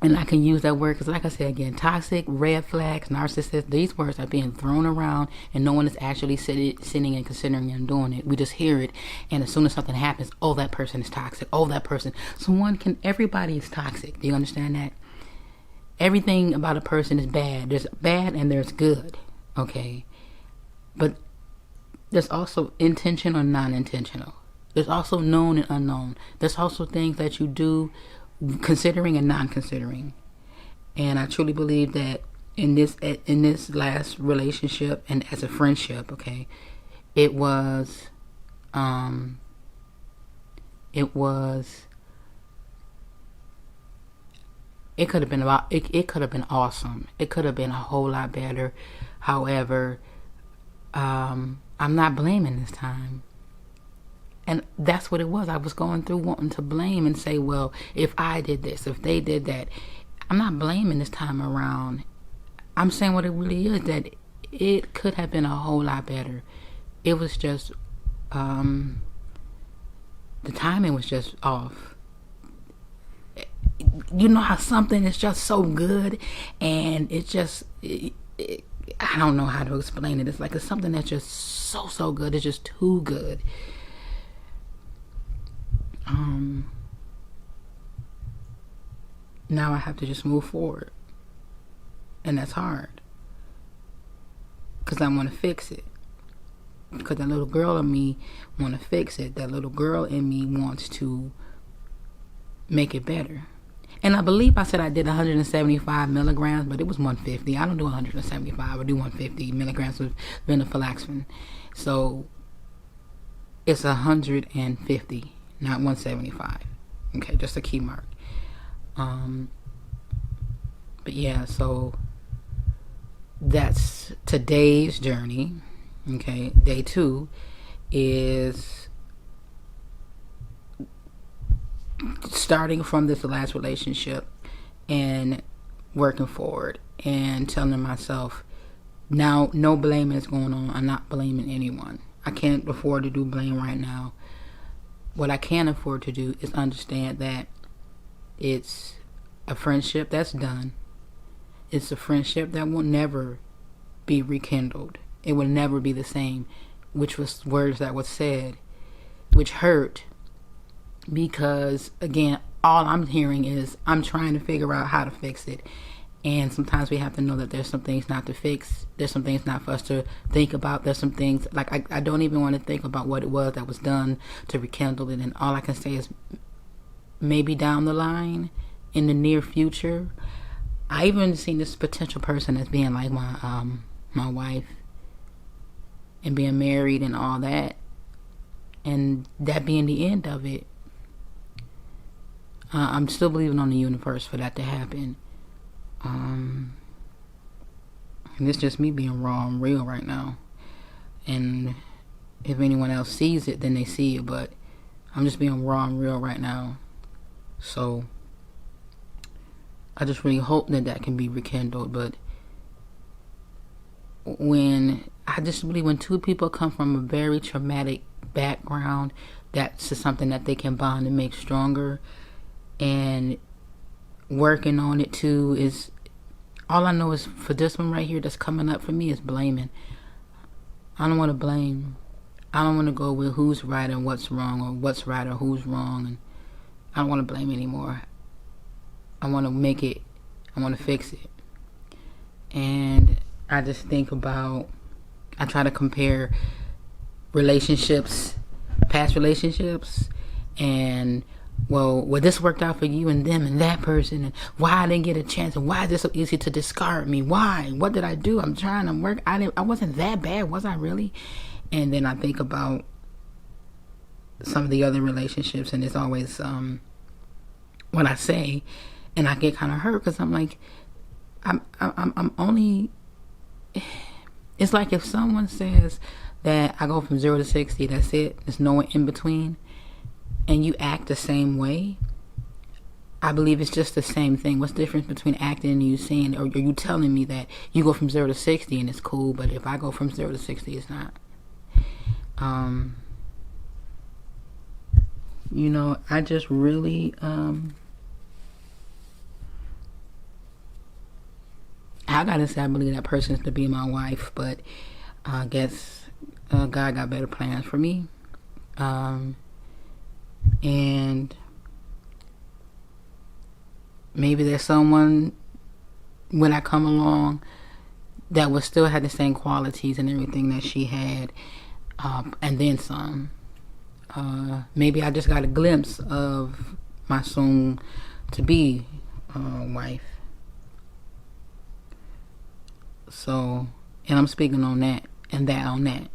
And I can use that word because, like I said again, toxic, red flags, narcissist, these words are being thrown around and no one is actually sitting and considering and doing it. We just hear it, and as soon as something happens, oh, that person is toxic. Oh, that person. Everybody is toxic. Do you understand that? Everything about a person is bad. There's bad and there's good. Okay? But there's also intentional and non-intentional. There's also known and unknown. There's also things that you do considering and non-considering. And I truly believe that in this last relationship and as a friendship, okay, it could have been awesome. It could have been a whole lot better. However, I'm not blaming this time. And that's what it was. I was going through wanting to blame and say, well, if I did this, if they did that. I'm not blaming this time around. I'm saying what it really is, that it could have been a whole lot better. It was just, the timing was just off. You know how something is just so good and it's just, I don't know how to explain it. It's like it's something that's just so good. It's just too good. Now I have to just move forward, and that's hard. because I want to fix it. Because that little girl in me want to fix it. That little girl in me wants to make it better. And I believe I said I did 175 milligrams, but it was 150. I don't do 175. I do 150 milligrams of venlafaxine. So it's 150, not 175. Okay, just a key mark. But yeah, so that's today's journey. Okay, day 2 is starting from this last relationship and working forward and telling myself, now no blaming is going on. I'm not blaming anyone. I can't afford to do blame right now. What I can afford to do is understand that it's a friendship that's done. It's a friendship that will never be rekindled. It will never be the same, which was words that was said, which hurt, because again, all I'm hearing is I'm trying to figure out how to fix it. And sometimes we have to know that there's some things not to fix. There's some things not for us to think about. There's some things, like I don't even want to think about what it was that was done to rekindle it. And all I can say is maybe down the line, in the near future, I even seen this potential person as being like my wife and being married and all that. And that being the end of it. I'm still believing on the universe for that to happen. And it's just me being raw and real right now. And if anyone else sees it, then they see it. But I'm just being raw and real right now. So I just really hope that can be rekindled. But I just believe when two people come from a very traumatic background, that's just something that they can bond and make stronger. And working on it too is, all I know is for this one right here that's coming up for me is blaming. I don't want to blame. I don't want to go with who's right and what's wrong, or what's right or who's wrong. And I don't want to blame anymore. I want to make it. I want to fix it. And I just think about, I try to compare relationships, past relationships, and well, this worked out for you and them and that person, and why I didn't get a chance, and why is this so easy to discard me? Why? What did I do? I'm trying to work. I wasn't that bad, was I really? And then I think about some of the other relationships, and it's always what I say, and I get kind of hurt because I'm like, I'm only. It's like if someone says that I go from 0 to 60, that's it. There's no one in between. And you act the same way, I believe it's just the same thing. What's the difference between acting and you saying, or are you telling me that you go from 0 to 60 and it's cool, but if I go from 0 to 60, it's not? I just really, I gotta say I believe that person is to be my wife, but I guess God got better plans for me. And maybe there's someone when I come along that will still have the same qualities and everything that she had, and then some. Maybe I just got a glimpse of my soon to be wife. So, and I'm speaking on that and that on that.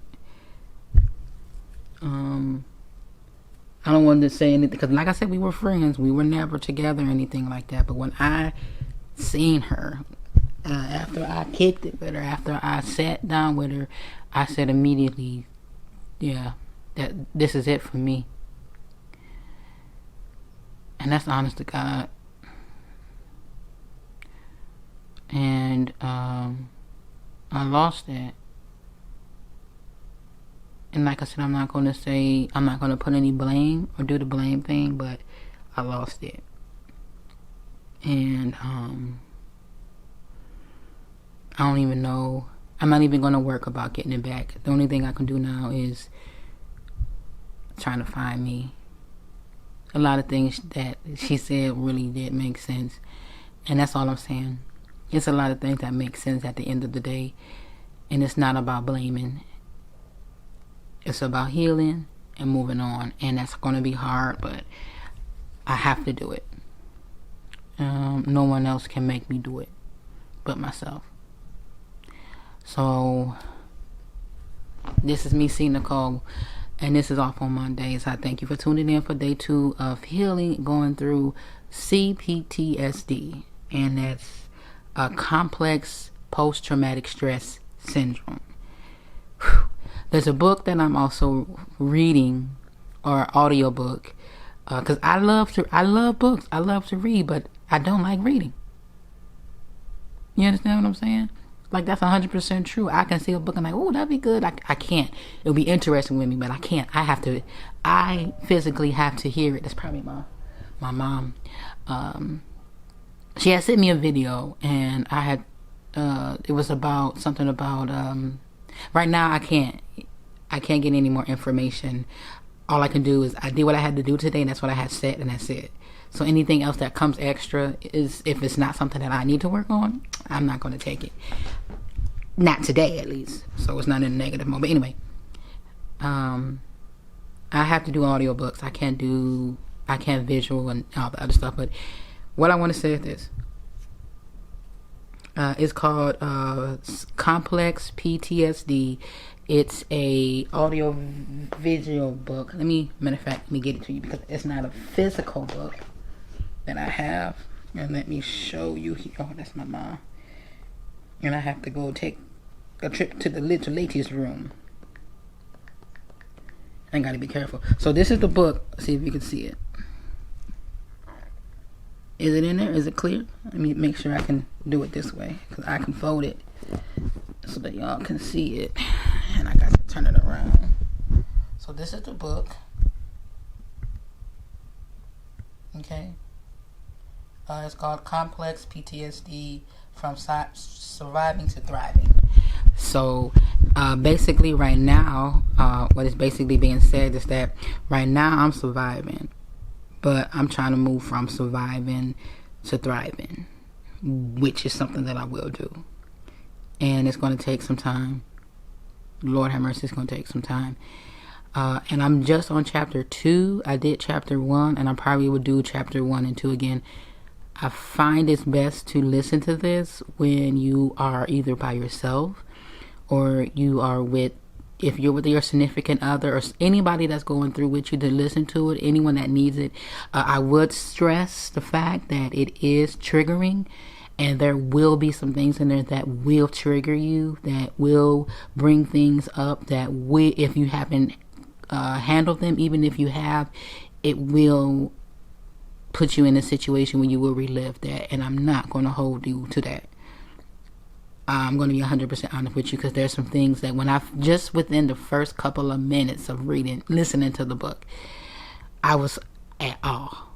I don't want to say anything because, like I said, we were friends. We were never together or anything like that. But when I seen her, after I kicked it with her, after I sat down with her, I said immediately, yeah, that this is it for me. And that's honest to God. And I lost that. And like I said, I'm not going to put any blame or do the blame thing, but I lost it. And I don't even know. I'm not even going to work about getting it back. The only thing I can do now is trying to find me. A lot of things that she said really did make sense. And that's all I'm saying. It's a lot of things that make sense at the end of the day. And it's not about blaming. It's about healing and moving on. And that's going to be hard, but I have to do it. No one else can make me do it but myself. So this is me, C. Nicole, and this is Off on Mondays. I thank you for tuning in for day 2 of healing, going through CPTSD, and that's a complex post-traumatic stress syndrome. There's a book that I'm also reading, or audiobook, because I love books. I love to read, but I don't like reading. You understand what I'm saying? Like, that's 100% true. I can see a book and like, oh, that'd be good. I can't. It'll be interesting with me, but I can't. I physically have to hear it. That's probably my mom. She had sent me a video, and I had, it was about something about, right now I can't get any more information. All I can do is I did what I had to do today, and that's what I had said, and that's it. So anything else that comes extra is, if it's not something that I need to work on, I'm not going to take it. Not today, at least. So it's not in a negative mode. But anyway, I have to do audiobooks. I can't visual and all the other stuff. But what I want to say is this. It's called Complex PTSD. It's a audio visual book. Matter of fact, let me get it to you, because it's not a physical book that I have. And let me show you here. Oh, that's my mom. And I have to go take a trip to the latest room. I gotta be careful. So this is the book. See if you can see it. Is it in there? Is it clear? Let me make sure I can do it this way, because I can fold it so that y'all can see it. And I got to turn it around. So this is the book. Okay. It's called Complex PTSD, From Surviving to Thriving. So basically right now, what is basically being said is that right now I'm surviving, but I'm trying to move from surviving to thriving, which is something that I will do. And it's going to take some time. Lord have mercy, it's going to take some time. And I'm just on chapter 2. I did chapter 1, and I probably would do chapter 1 and 2 again. I find it's best to listen to this when you are either by yourself, or you are if you're with your significant other, or anybody that's going through with you, to listen to it, anyone that needs it. I would stress the fact that it is triggering, and there will be some things in there that will trigger you, that will bring things up that if you haven't handled them, even if you have, it will put you in a situation where you will relive that. And I'm not going to hold you to that. I'm going to be 100% honest with you, because there's some things that just within the first couple of minutes of listening to the book, I was at awe.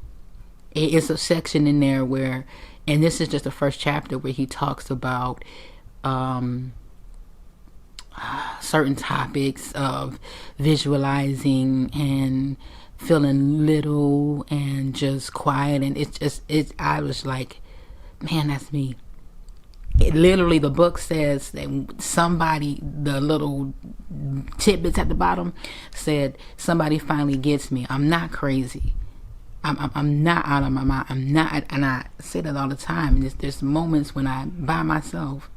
It's a section in there where, and this is just the first chapter, where he talks about certain topics of visualizing and feeling little and just quiet. And I was like, man, that's me. Literally, the book says that somebody, the little tidbits at the bottom, said somebody finally gets me. I'm not crazy. I'm not out of my mind. I'm not, and I say that all the time. And there's moments when I'm by myself,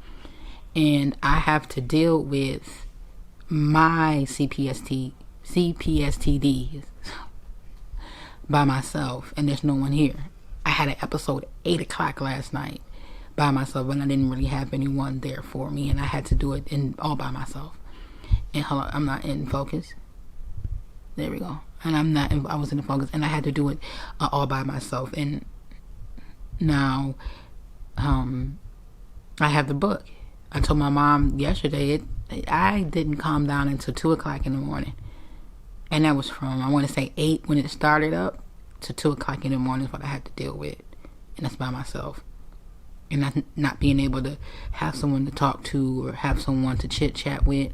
and I have to deal with my CPTSD by myself, and there's no one here. I had an episode at 8 o'clock last night by myself, and I didn't really have anyone there for me, and I had to do it all by myself. And hold on, I'm not in focus. There we go. And I was in the focus, and I had to do it all by myself. And now I have the book. I told my mom yesterday, I didn't calm down until 2 o'clock in the morning. And that was from, I want to say 8 when it started up, to 2 o'clock in the morning is what I had to deal with. And that's by myself. And not being able to have someone to talk to, or have someone to chit chat with.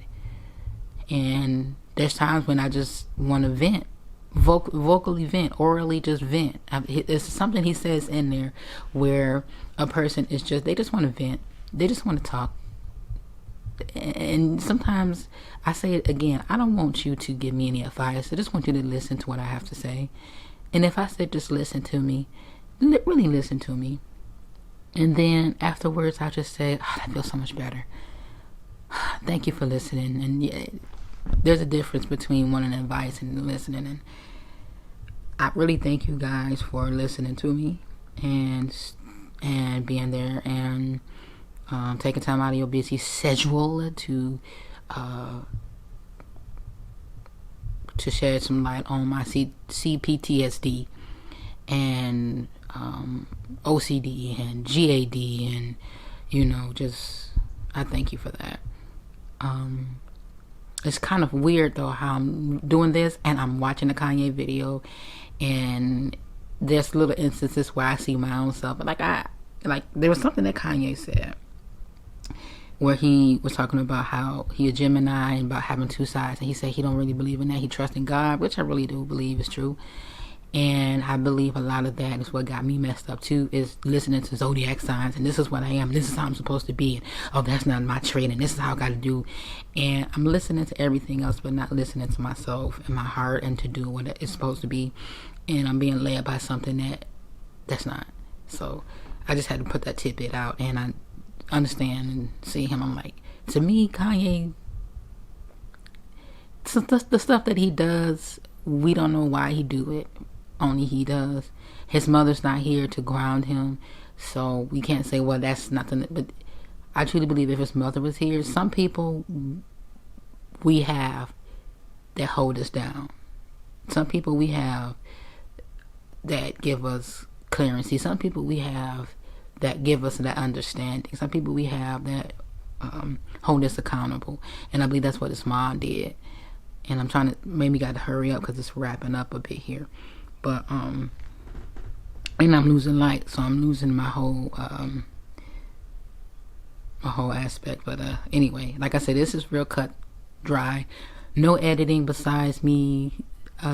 And there's times when I just want to vent, vocally vent, orally just vent. There's something he says in there where a person is they just want to vent. They just want to talk. and sometimes I say it again, I don't want you to give me any advice. I just want you to listen to what I have to say. And if I said just listen to me, really listen to me. And then afterwards, I just say, oh, that feels so much better. Thank you for listening. And yeah, there's a difference between wanting advice and listening. And I really thank you guys for listening to me and being there and taking time out of your busy schedule to shed some light on my CPTSD and OCD and GAD, and just I thank you for that. It's kind of weird though how I'm doing this and I'm watching the Kanye video, and there's little instances where I see my own self. But like there was something that Kanye said where he was talking about how he a Gemini and about having two sides, and he said he don't really believe in that. He trusts in God, which I really do believe is true. And I believe a lot of that is what got me messed up too, is listening to zodiac signs, and this is what I am, this is how I'm supposed to be, and oh, that's not my trait, and this is how I got to do. And I'm listening to everything else but not listening to myself and my heart and to do what it's supposed to be. And I'm being led by something that's not. So I just had to put that tidbit out, and I understand and see him. I'm like, to me, Kanye, the stuff that he does, we don't know why he do it. Only he does. His mother's not here to ground him, so we can't say, well, that's nothing. But I truly believe if his mother was here, some people we have that hold us down. Some people we have that give us clearancy. Some people we have that give us that understanding. Some people we have that hold us accountable. And I believe that's what his mom did. And I'm trying to, maybe got to hurry up because it's wrapping up a bit here. But, and I'm losing light, so I'm losing my whole aspect. But anyway, like I said, this is real cut, dry. No editing besides me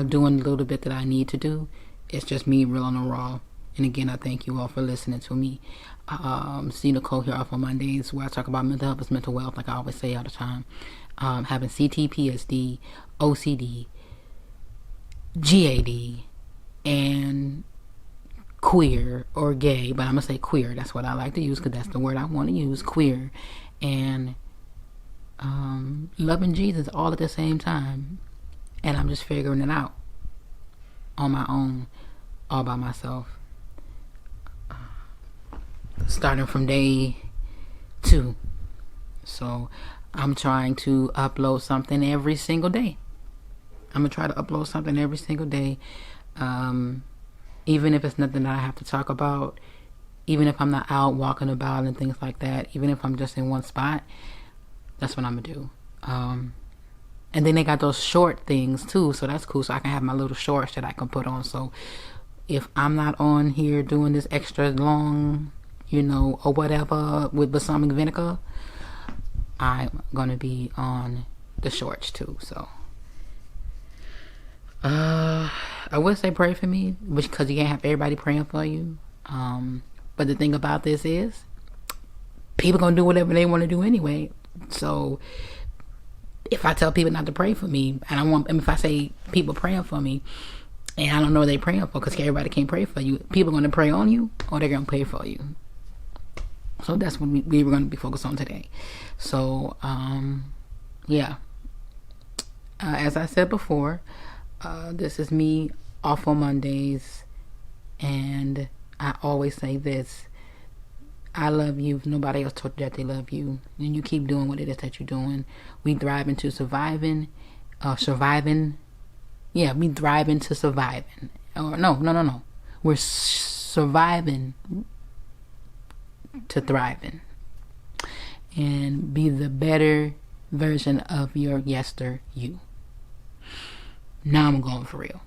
doing a little bit that I need to do. It's just me real on the raw. And again, I thank you all for listening to me. See Nicole here off on Mondays where I talk about mental health is mental wealth, like I always say all the time. Having CPTSD, OCD, GAD, and queer or gay, but I'm going to say queer. That's what I like to use because that's the word I want to use, queer. And loving Jesus all at the same time. And I'm just figuring it out on my own, all by myself. Starting from day 2. So I'm trying to upload something every single day. I'm going to try to upload something every single day. Even if it's nothing that I have to talk about, even if I'm not out walking about and things like that, even if I'm just in one spot, that's what I'm going to do. And then they got those short things too, so that's cool. So I can have my little shorts that I can put on. So if I'm not on here doing this extra long, or whatever with balsamic vinegar, I'm going to be on the shorts too. So I would say pray for me, because you can't have everybody praying for you. But the thing about this is, people gonna do whatever they want to do anyway. So if I tell people not to pray for me, and if I say people praying for me, and I don't know what they praying for, because everybody can't pray for you, people gonna pray on you, or they're gonna pray for you. So that's what we were gonna be focused on today. So yeah. As I said before, this is me off on Mondays, and I always say this: I love you if nobody else told you that they love you, and you keep doing what it is that you're doing. We thrive into surviving. Yeah, we thrive into surviving. Or no. We're surviving to thriving, and be the better version of your yester you. Now I'm going for real.